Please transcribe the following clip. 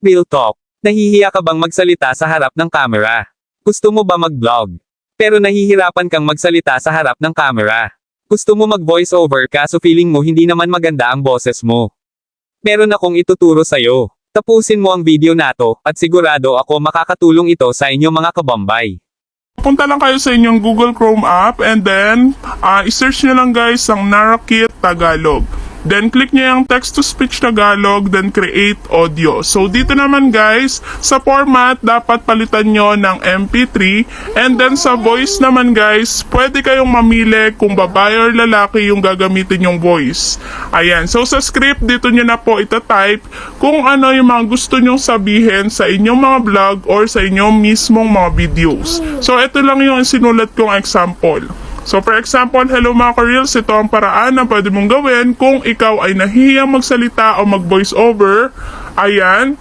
Real talk, nahihiya ka bang magsalita sa harap ng camera? Gusto mo ba mag-vlog? Pero nahihirapan kang magsalita sa harap ng camera. Gusto mo mag-voice over kaso feeling mo hindi naman maganda ang boses mo. Meron akong ituturo sa'yo. Tapusin mo ang video na to, at sigurado ako makakatulong ito sa inyo mga kabambay. Punta lang kayo sa inyong Google Chrome app and then i-search nyo lang guys ang Narakit Tagalog. Then click nyo yung text-to-speech Tagalog, then create audio. So dito naman guys, sa format dapat palitan nyo ng MP3 and then sa voice naman guys, pwede kayong mamili kung babae or lalaki yung gagamitin yung voice. Ayan, so sa script dito nyo na po itatype kung ano yung mga gusto nyong sabihin sa inyong mga vlog or sa inyong mismong mga videos. So ito lang yung sinulat kong example. So for example, hello mga ka-reels, ito ang paraan na pwede mong gawin kung ikaw ay nahihiyang magsalita o mag-voice over. Ayan.